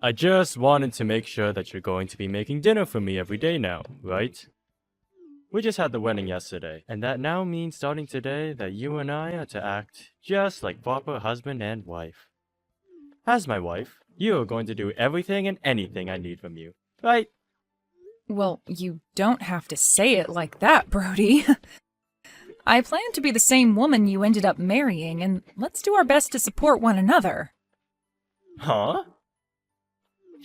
I just wanted to make sure that you're going to be making dinner for me every day now, right? We just had the wedding yesterday, and that now means starting today that you and I are to act just like proper husband and wife. As my wife, you are going to do everything and anything I need from you, right? Well, you don't have to say it like that, Brody. I plan to be the same woman you ended up marrying, and let's do our best to support one another. Huh?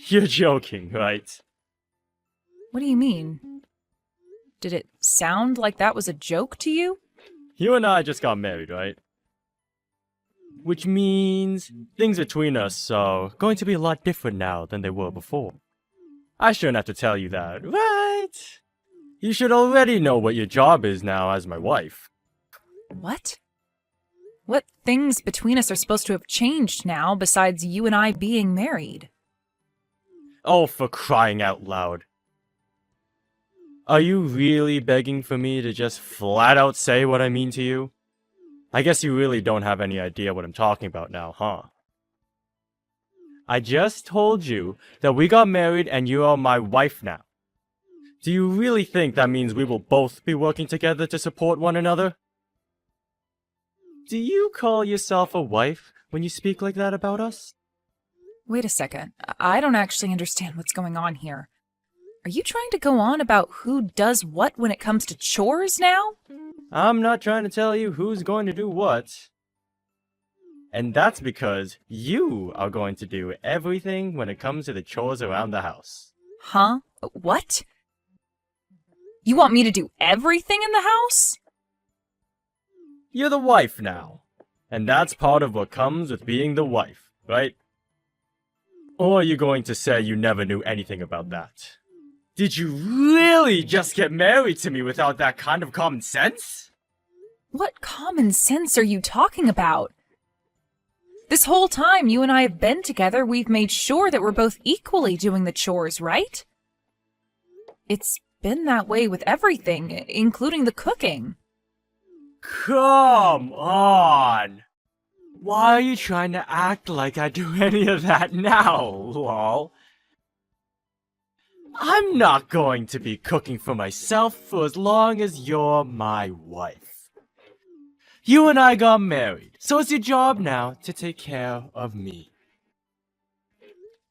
You're joking, right? What do you mean? Did it sound like that was a joke to you? You and I just got married, right? Which means things between us are going to be a lot different now than they were before. I shouldn't have to tell you that, right? You should already know what your job is now as my wife. What? What things between us are supposed to have changed now besides you and I being married? Oh, for crying out loud. Are you really begging for me to just flat out say what I mean to you? I guess you really don't have any idea what I'm talking about now, huh? I just told you that we got married and you are my wife now. Do you really think that means we will both be working together to support one another? Do you call yourself a wife when you speak like that about us? Wait a second. I don't actually understand what's going on here. Are you trying to go on about who does what when it comes to chores now? I'm not trying to tell you who's going to do what. And that's because you are going to do everything when it comes to the chores around the house. Huh? What? You want me to do everything in the house? You're the wife now. And that's part of what comes with being the wife, right? Or are you going to say you never knew anything about that? Did you really just get married to me without that kind of common sense? What common sense are you talking about? This whole time you and I have been together, we've made sure that we're both equally doing the chores, right? It's been that way with everything, including the cooking. Come on! Why are you trying to act like I do any of that now, lol? I'm not going to be cooking for myself for as long as you're my wife. You and I got married, so it's your job now to take care of me.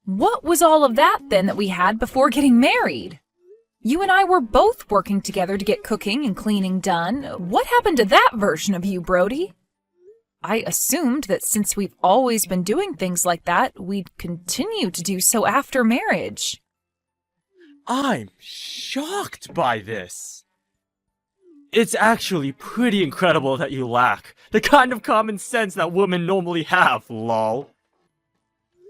What was all of that then that we had before getting married? You and I were both working together to get cooking and cleaning done. What happened to that version of you, Brody? I assumed that since we've always been doing things like that, we'd continue to do so after marriage. I'm shocked by this. It's actually pretty incredible that you lack the kind of common sense that women normally have, lol.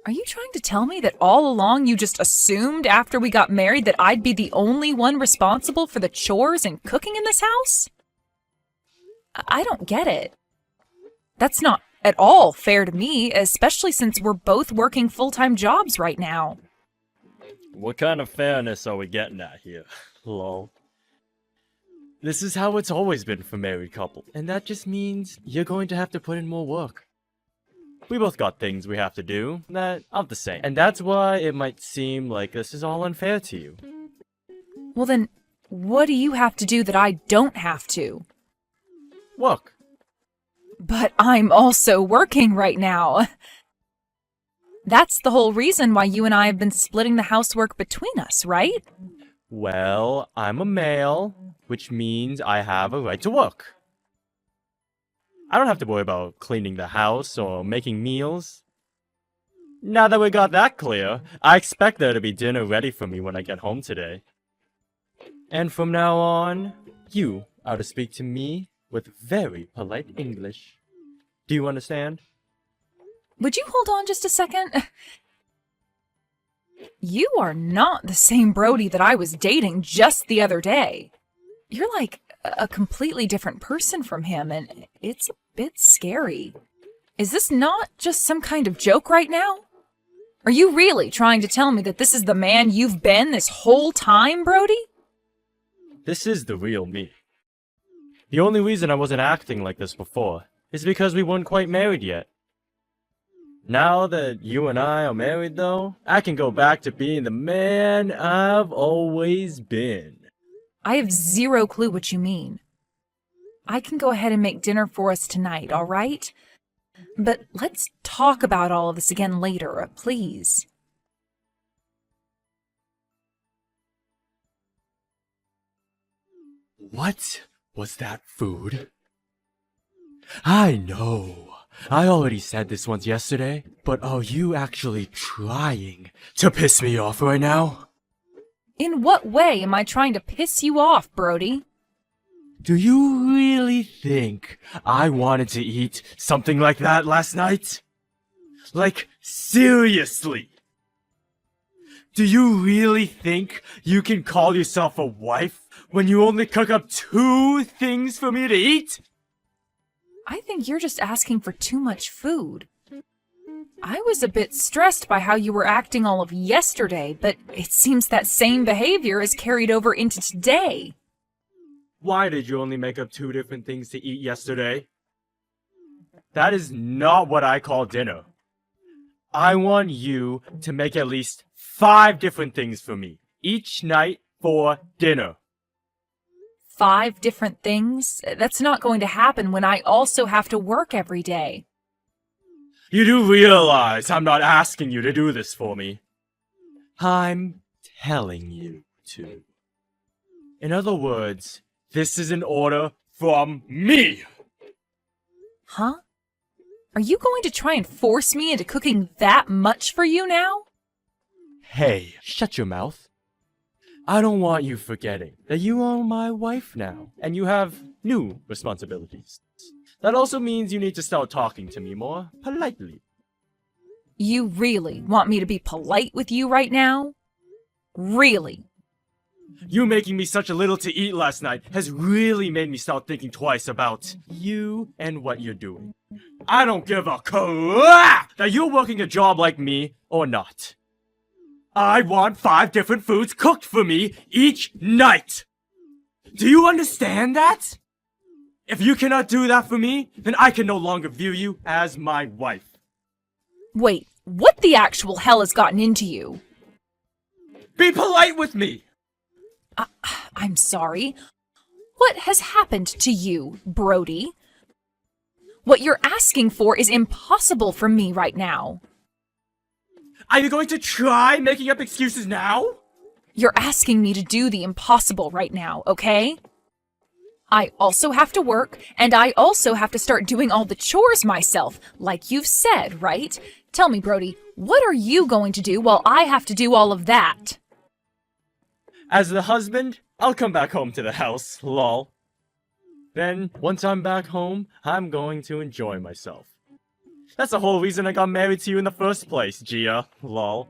Are you trying to tell me that all along you just assumed after we got married that I'd be the only one responsible for the chores and cooking in this house? I don't get it. That's not at all fair to me, especially since we're both working full-time jobs right now. What kind of fairness are we getting at here, lol? This is how it's always been for married couples, and that just means you're going to have to put in more work. We both got things we have to do that aren't the same, and that's why it might seem like this is all unfair to you. Well then, what do you have to do that I don't have to? Work. But I'm also working right now. That's the whole reason why you and I have been splitting the housework between us, right? Well, I'm a male, which means I have a right to work. I don't have to worry about cleaning the house or making meals. Now that we got that clear, I expect there to be dinner ready for me when I get home today. And from now on, you are to speak to me with very polite English. Do you understand? Would you hold on just a second? You are not the same Brody that I was dating just the other day. You're like a completely different person from him, and it's a bit scary. Is this not just some kind of joke right now? Are you really trying to tell me that this is the man you've been this whole time, Brody? This is the real me. The only reason I wasn't acting like this before is because we weren't quite married yet. Now that you and I are married, though, I can go back to being the man I've always been. I have zero clue what you mean. I can go ahead and make dinner for us tonight, all right? But let's talk about all of this again later, please. What was that food? I know. I already said this once yesterday, but are you actually trying to piss me off right now? In what way am I trying to piss you off, Brody? Do you really think I wanted to eat something like that last night? Like, seriously? Do you really think you can call yourself a wife when you only cook up 2 things for me to eat? I think you're just asking for too much food. I was a bit stressed by how you were acting all of yesterday, but it seems that same behavior is carried over into today. Why did you only make up 2 different things to eat yesterday? That is not what I call dinner. I want you to make at least 5 different things for me each night for dinner. 5 different things? That's not going to happen when I also have to work every day. You do realize I'm not asking you to do this for me. I'm telling you to. In other words, this is an order from me. Huh? Are you going to try and force me into cooking that much for you now? Hey, shut your mouth. I don't want you forgetting that you are my wife now, and you have new responsibilities. That also means you need to start talking to me more politely. You really want me to be polite with you right now? Really? You making me such a little to eat last night has really made me start thinking twice about you and what you're doing. I don't give a crap that you're working a job like me or not. I want 5 different foods cooked for me each night. Do you understand that? If you cannot do that for me, then I can no longer view you as my wife. Wait, what the actual hell has gotten into you? Be polite with me! I'm sorry. What has happened to you, Brody? What you're asking for is impossible for me right now. Are you going to try making up excuses now? You're asking me to do the impossible right now, okay? I also have to work, and I also have to start doing all the chores myself, like you've said, right? Tell me, Brody, what are you going to do while I have to do all of that? As the husband, I'll come back home to the house, lol. Then, once I'm back home, I'm going to enjoy myself. That's the whole reason I got married to you in the first place, Gia, lol.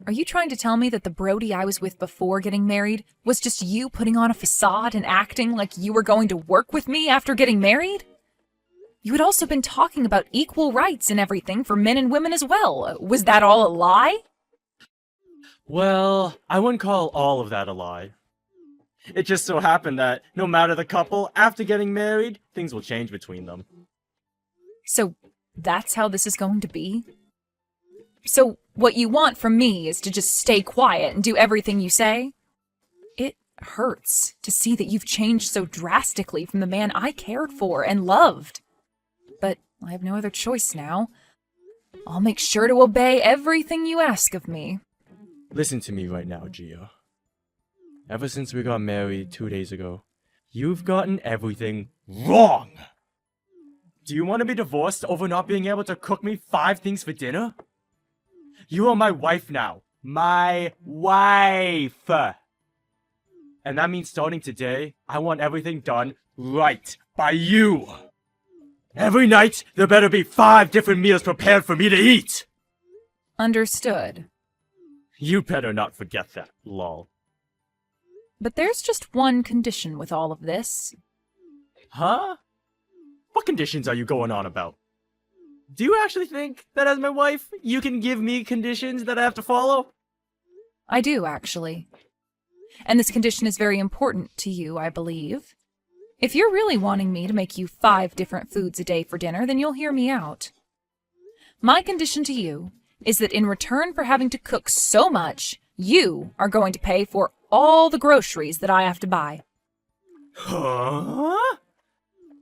Are you trying to tell me that the Brody I was with before getting married was just you putting on a facade and acting like you were going to work with me after getting married? You had also been talking about equal rights and everything for men and women as well. Was that all a lie? Well, I wouldn't call all of that a lie. It just so happened that no matter the couple, after getting married, things will change between them. So that's how this is going to be? So what you want from me is to just stay quiet and do everything you say? It hurts to see that you've changed so drastically from the man I cared for and loved. But I have no other choice now. I'll make sure to obey everything you ask of me. Listen to me right now, Gia. Ever since we got married 2 days ago, you've gotten everything wrong! Do you want to be divorced over not being able to cook me 5 things for dinner? You are my wife now. My wife! And that means starting today, I want everything done right by you! Every night, there better be 5 different meals prepared for me to eat! Understood. You better not forget that, lol. But there's just one condition with all of this. Huh? What conditions are you going on about? Do you actually think that as my wife, you can give me conditions that I have to follow? I do, actually. And this condition is very important to you, I believe. If you're really wanting me to make you 5 different foods a day for dinner, then you'll hear me out. My condition to you is that in return for having to cook so much, you are going to pay for all the groceries that I have to buy. Huh?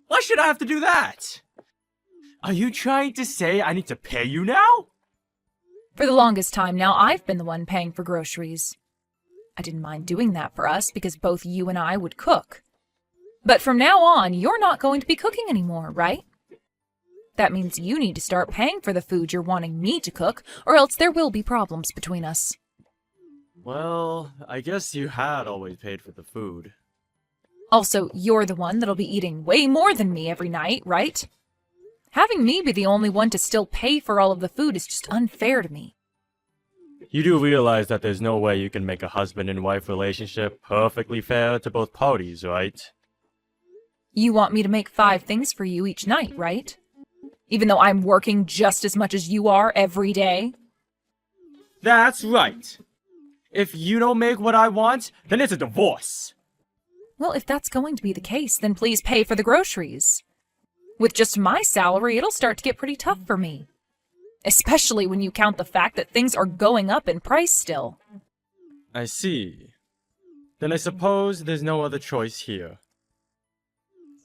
Why should I have to do that? Are you trying to say I need to pay you now? For the longest time now, I've been the one paying for groceries. I didn't mind doing that for us because both you and I would cook. But from now on, you're not going to be cooking anymore, right? That means you need to start paying for the food you're wanting me to cook, or else there will be problems between us. Well, I guess you had always paid for the food. Also, you're the one that'll be eating way more than me every night, right? Having me be the only one to still pay for all of the food is just unfair to me. You do realize that there's no way you can make a husband and wife relationship perfectly fair to both parties, right? You want me to make 5 things for you each night, right? Even though I'm working just as much as you are every day? That's right. If you don't make what I want, then it's a divorce. Well, if that's going to be the case, then please pay for the groceries. With just my salary, it'll start to get pretty tough for me. Especially when you count the fact that things are going up in price still. I see. Then I suppose there's no other choice here.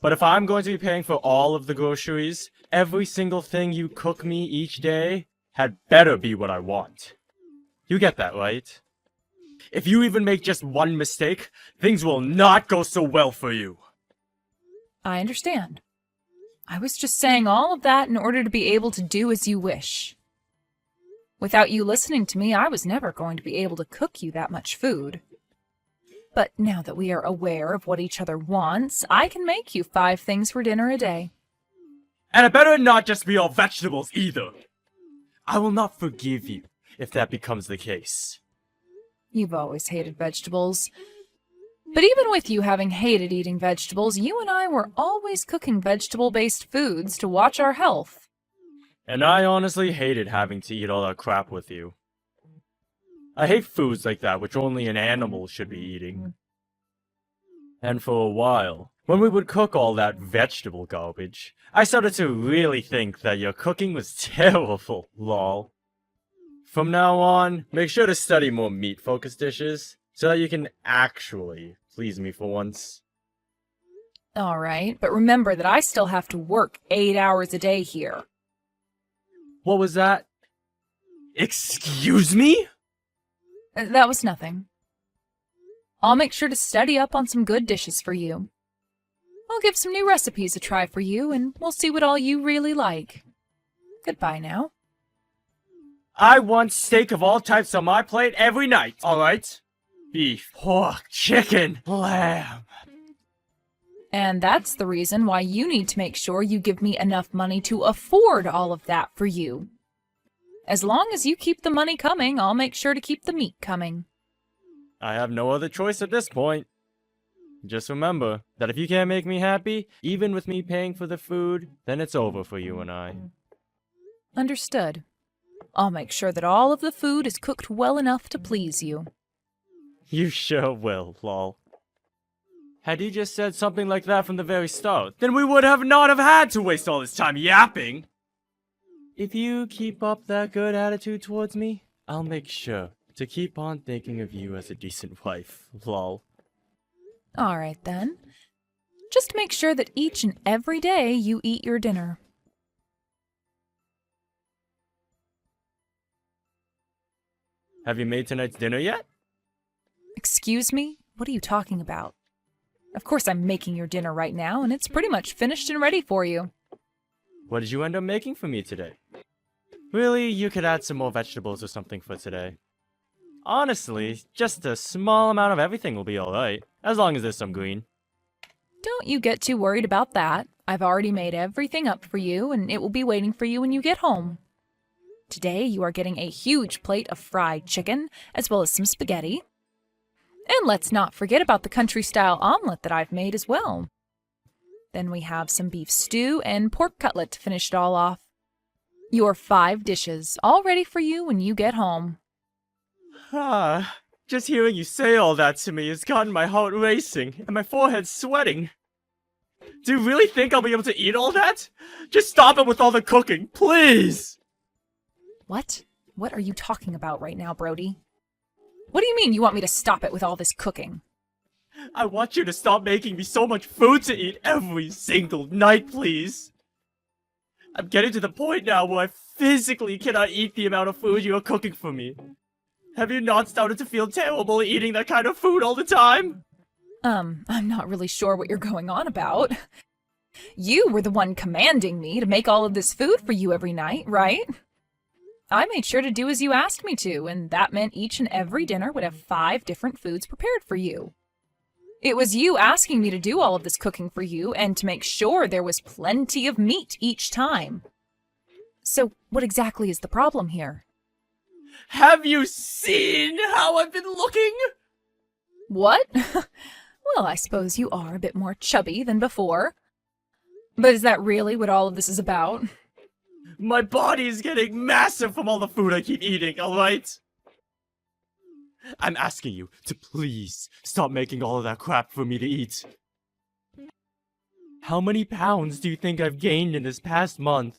But if I'm going to be paying for all of the groceries, every single thing you cook me each day had better be what I want. You get that, right? If you even make just one mistake, things will not go so well for you. I understand. I was just saying all of that in order to be able to do as you wish. Without you listening to me, I was never going to be able to cook you that much food. But now that we are aware of what each other wants, I can make you 5 things for dinner a day. And it better not just be all vegetables either. I will not forgive you if that becomes the case. You've always hated vegetables. But even with you having hated eating vegetables, you and I were always cooking vegetable-based foods to watch our health. And I honestly hated having to eat all that crap with you. I hate foods like that which only an animal should be eating. And for a while, when we would cook all that vegetable garbage, I started to really think that your cooking was terrible, lol. From now on, make sure to study more meat-focused dishes, so that you can actually please me for once. Alright, but remember that I still have to work 8 hours a day here. What was that? Excuse me? That was nothing. I'll make sure to study up on some good dishes for you. I'll give some new recipes a try for you, and we'll see what all you really like. Goodbye now. I want steak of all types on my plate every night, alright? Beef, pork, chicken, lamb. And that's the reason why you need to make sure you give me enough money to afford all of that for you. As long as you keep the money coming, I'll make sure to keep the meat coming. I have no other choice at this point. Just remember that if you can't make me happy, even with me paying for the food, then it's over for you and I. Understood. I'll make sure that all of the food is cooked well enough to please you. You sure will, lol. Had you just said something like that from the very start, then we would have not have had to waste all this time yapping. If you keep up that good attitude towards me, I'll make sure to keep on thinking of you as a decent wife, lol. Alright then. Just make sure that each and every day you eat your dinner. Have you made tonight's dinner yet? Excuse me? What are you talking about? Of course I'm making your dinner right now, and it's pretty much finished and ready for you. What did you end up making for me today? Really, you could add some more vegetables or something for today. Honestly, just a small amount of everything will be alright, as long as there's some green. Don't you get too worried about that. I've already made everything up for you, and it will be waiting for you when you get home. Today you are getting a huge plate of fried chicken, as well as some spaghetti. And let's not forget about the country-style omelet that I've made as well. Then we have some beef stew and pork cutlet to finish it all off. Your 5 dishes, all ready for you when you get home. Just hearing you say all that to me has gotten my heart racing and my forehead sweating. Do you really think I'll be able to eat all that? Just stop it with all the cooking, please! What? What are you talking about right now, Brody? What do you mean you want me to stop it with all this cooking? I want you to stop making me so much food to eat every single night, please. I'm getting to the point now where I physically cannot eat the amount of food you are cooking for me. Have you not started to feel terrible eating that kind of food all the time? I'm not really sure what you're going on about. You were the one commanding me to make all of this food for you every night, right? I made sure to do as you asked me to, and that meant each and every dinner would have 5 different foods prepared for you. It was you asking me to do all of this cooking for you and to make sure there was plenty of meat each time. So what exactly is the problem here? Have you seen how I've been looking? What? Well, I suppose you are a bit more chubby than before. But is that really what all of this is about? My body is getting massive from all the food I keep eating, alright? I'm asking you to please stop making all of that crap for me to eat. How many pounds do you think I've gained in this past month?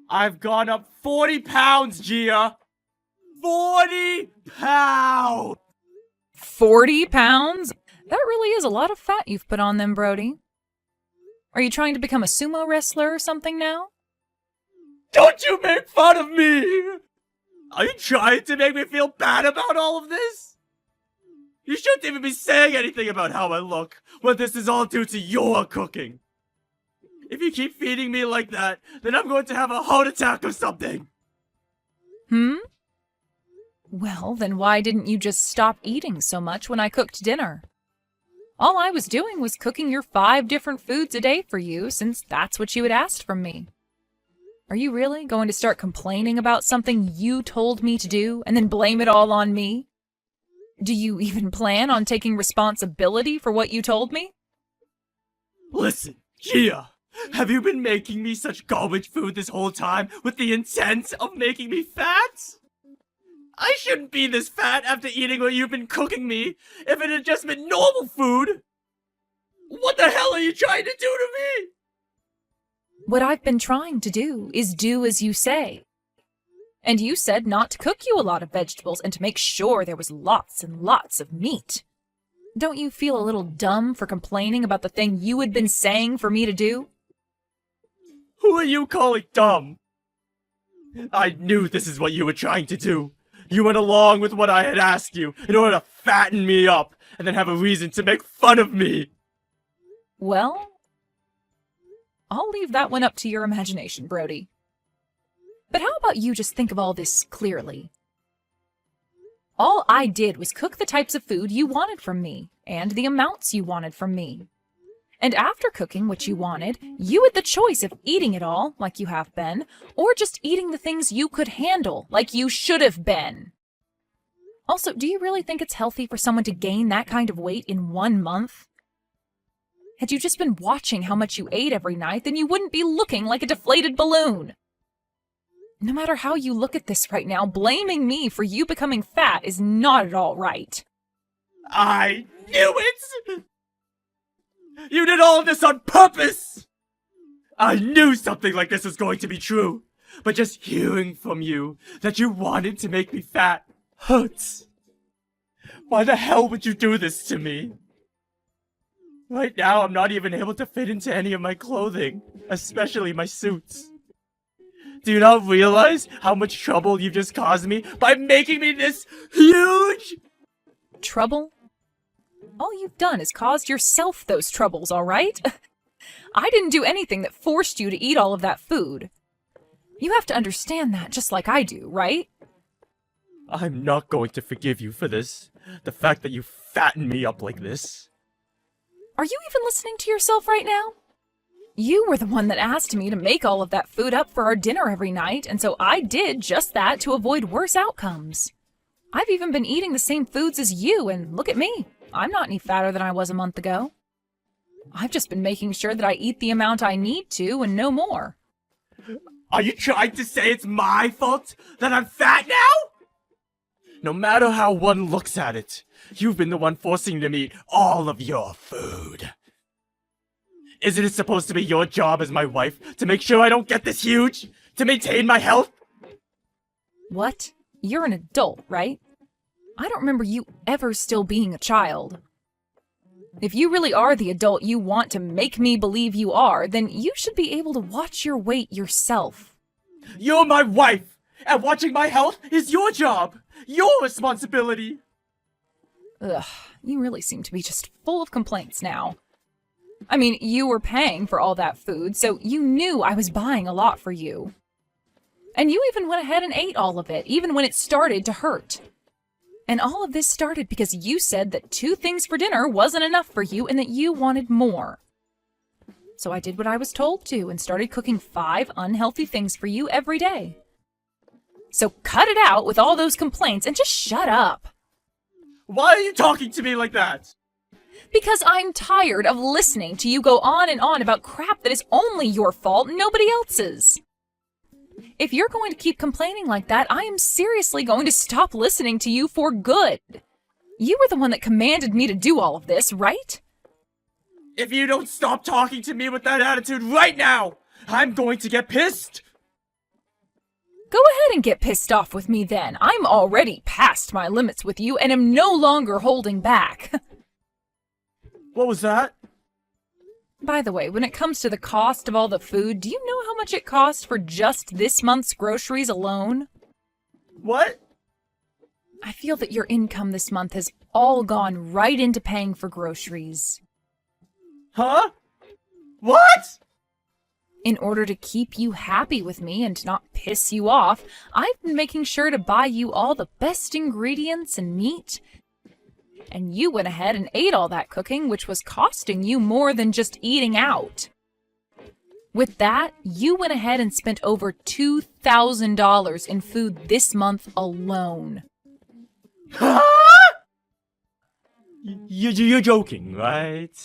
I've gone up 40 pounds, Gia! 40 pounds! 40 pounds? That really is a lot of fat you've put on them, Brody. Are you trying to become a sumo wrestler or something now? Don't you make fun of me! Are you trying to make me feel bad about all of this? You shouldn't even be saying anything about how I look when this is all due to your cooking. If you keep feeding me like that, then I'm going to have a heart attack or something. Well, then why didn't you just stop eating so much when I cooked dinner? All I was doing was cooking your 5 different foods a day for you, since that's what you had asked from me. Are you really going to start complaining about something you told me to do and then blame it all on me? Do you even plan on taking responsibility for what you told me? Listen, Gia, have you been making me such garbage food this whole time with the intent of making me fat? I shouldn't be this fat after eating what you've been cooking me if it had just been normal food. What the hell are you trying to do to me? What I've been trying to do is do as you say. And you said not to cook you a lot of vegetables and to make sure there was lots and lots of meat. Don't you feel a little dumb for complaining about the thing you had been saying for me to do? Who are you calling dumb? I knew this is what you were trying to do. You went along with what I had asked you in order to fatten me up and then have a reason to make fun of me. Well, I'll leave that one up to your imagination, Brody. But how about you just think of all this clearly? All I did was cook the types of food you wanted from me, and the amounts you wanted from me. And after cooking what you wanted, you had the choice of eating it all, like you have been, or just eating the things you could handle, like you should have been. Also, do you really think it's healthy for someone to gain that kind of weight in 1 month? Had you just been watching how much you ate every night, then you wouldn't be looking like a deflated balloon. No matter how you look at this right now, blaming me for you becoming fat is not at all right. I knew it! You did all of this on purpose! I knew something like this was going to be true, but just hearing from you that you wanted to make me fat hurts. Why the hell would you do this to me? Right now, I'm not even able to fit into any of my clothing, especially my suits. Do you not realize how much trouble you've just caused me by making me this huge? Trouble? All you've done is caused yourself those troubles, all right? I didn't do anything that forced you to eat all of that food. You have to understand that just like I do, right? I'm not going to forgive you for this. The fact that you fatten me up like this. Are you even listening to yourself right now? You were the one that asked me to make all of that food up for our dinner every night, and so I did just that to avoid worse outcomes. I've even been eating the same foods as you, and look at me. I'm not any fatter than I was a month ago. I've just been making sure that I eat the amount I need to and no more. Are you trying to say it's my fault that I'm fat now? No matter how one looks at it, you've been the one forcing me to eat all of your food. Isn't it supposed to be your job as my wife to make sure I don't get this huge? To maintain my health? What? You're an adult, right? I don't remember you ever still being a child. If you really are the adult you want to make me believe you are, then you should be able to watch your weight yourself. You're my wife, and watching my health is your job, your responsibility. Ugh, you really seem to be just full of complaints now. I mean, you were paying for all that food, so you knew I was buying a lot for you. And you even went ahead and ate all of it, even when it started to hurt. And all of this started because you said that 2 things for dinner wasn't enough for you and that you wanted more. So I did what I was told to and started cooking 5 unhealthy things for you every day. So cut it out with all those complaints and just shut up. Why are you talking to me like that? Because I'm tired of listening to you go on and on about crap that is only your fault and nobody else's. If you're going to keep complaining like that, I am seriously going to stop listening to you for good. You were the one that commanded me to do all of this, right? If you don't stop talking to me with that attitude right now, I'm going to get pissed. Go ahead and get pissed off with me then. I'm already past my limits with you and am no longer holding back. What was that? By the way, when it comes to the cost of all the food, do you know how much it cost for just this month's groceries alone? What? I feel that your income this month has all gone right into paying for groceries. Huh? What? In order to keep you happy with me and not piss you off, I've been making sure to buy you all the best ingredients and meat. And you went ahead and ate all that cooking, which was costing you more than just eating out. With that, you went ahead and spent over $2,000 in food this month alone. Huh? You're joking, right?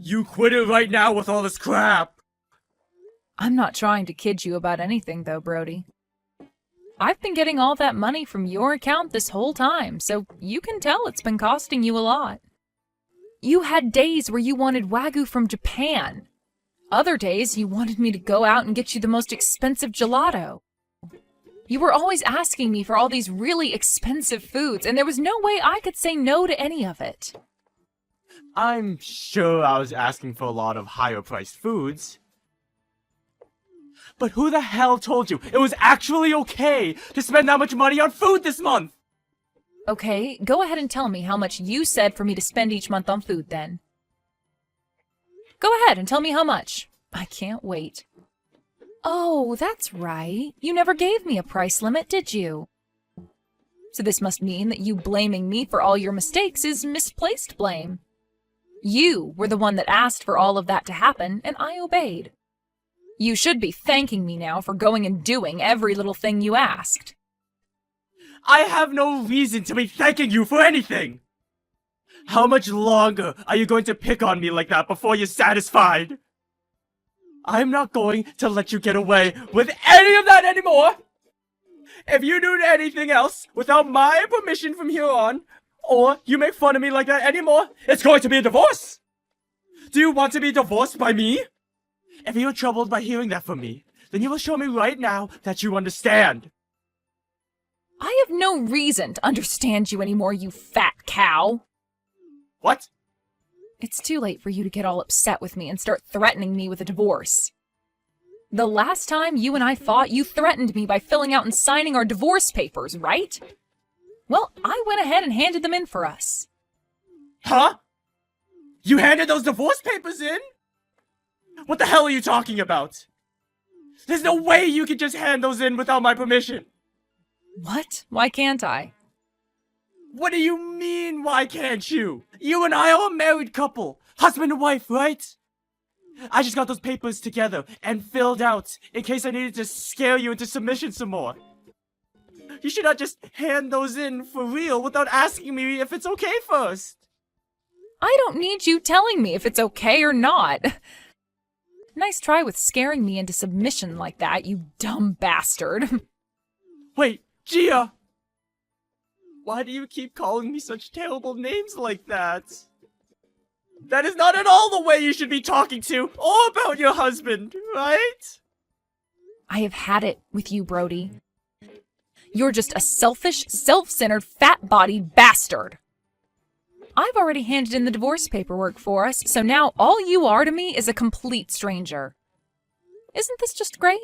You quit it right now with all this crap. I'm not trying to kid you about anything, though, Brody. I've been getting all that money from your account this whole time, so you can tell it's been costing you a lot. You had days where you wanted Wagyu from Japan. Other days you wanted me to go out and get you the most expensive gelato. You were always asking me for all these really expensive foods, and there was no way I could say no to any of it. I'm sure I was asking for a lot of higher-priced foods. But who the hell told you it was actually okay to spend that much money on food this month? Okay, go ahead and tell me how much you said for me to spend each month on food then. Go ahead and tell me how much. I can't wait. Oh, that's right. You never gave me a price limit, did you? So this must mean that you blaming me for all your mistakes is misplaced blame. You were the one that asked for all of that to happen, and I obeyed. You should be thanking me now for going and doing every little thing you asked. I have no reason to be thanking you for anything! How much longer are you going to pick on me like that before you're satisfied? I'm not going to let you get away with any of that anymore! If you do anything else without my permission from here on, or you make fun of me like that anymore, it's going to be a divorce! Do you want to be divorced by me? If you're troubled by hearing that from me, then you will show me right now that you understand. I have no reason to understand you anymore, you fat cow. What? It's too late for you to get all upset with me and start threatening me with a divorce. The last time you and I fought, you threatened me by filling out and signing our divorce papers, right? Well, I went ahead and handed them in for us. Huh? You handed those divorce papers in? What the hell are you talking about? There's no way you could just hand those in without my permission. What? Why can't I? What do you mean, why can't you? You and I are a married couple. Husband and wife, right? I just got those papers together and filled out in case I needed to scare you into submission some more. You should not just hand those in for real without asking me if it's okay first. I don't need you telling me if it's okay or not. Nice try with scaring me into submission like that, you dumb bastard. Wait, Gia! Why do you keep calling me such terrible names like that? That is not at all the way you should be talking to or about your husband, right? I have had it with you, Brody. You're just a selfish, self-centered, fat-bodied bastard. I've already handed in the divorce paperwork for us, so now all you are to me is a complete stranger. Isn't this just great?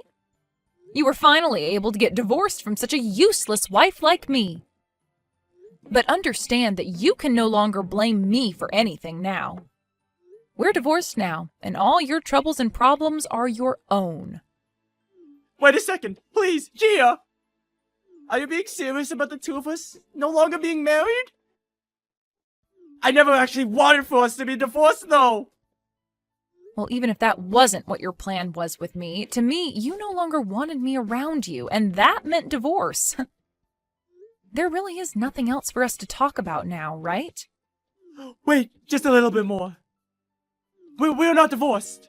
You were finally able to get divorced from such a useless wife like me. But understand that you can no longer blame me for anything now. We're divorced now, and all your troubles and problems are your own. Wait a second, please, Gia! Are you being serious about the two of us no longer being married? I never actually wanted for us to be divorced, though! Well, even if that wasn't what your plan was with me, to me, you no longer wanted me around you, and that meant divorce. There really is nothing else for us to talk about now, right? Wait, just a little bit more. We're not divorced.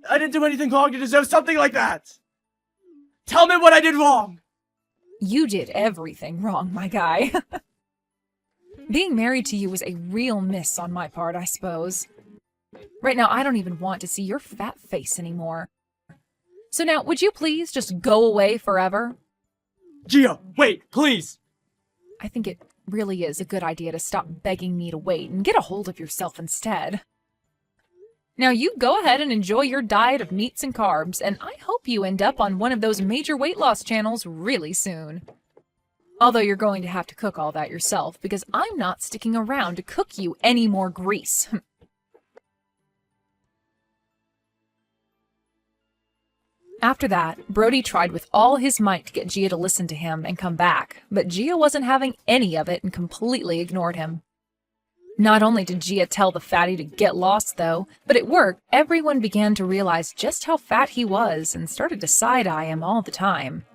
I didn't do anything wrong to deserve something like that. Tell me what I did wrong. You did everything wrong, my guy. Being married to you was a real miss on my part, I suppose. Right now, I don't even want to see your fat face anymore. So now, would you please just go away forever? Gia, wait, please. I think it really is a good idea to stop begging me to wait and get a hold of yourself instead. Now you go ahead and enjoy your diet of meats and carbs, and I hope you end up on one of those major weight loss channels really soon. Although you're going to have to cook all that yourself, because I'm not sticking around to cook you any more grease. After that, Brody tried with all his might to get Gia to listen to him and come back, but Gia wasn't having any of it and completely ignored him. Not only did Gia tell the fatty to get lost, though, but at work, everyone began to realize just how fat he was and started to side-eye him all the time.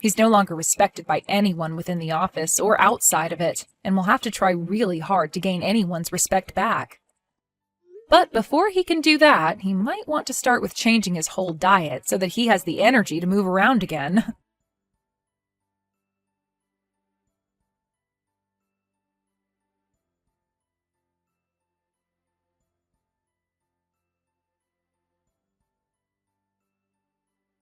He's no longer respected by anyone within the office or outside of it, and will have to try really hard to gain anyone's respect back. But before he can do that, he might want to start with changing his whole diet so that he has the energy to move around again.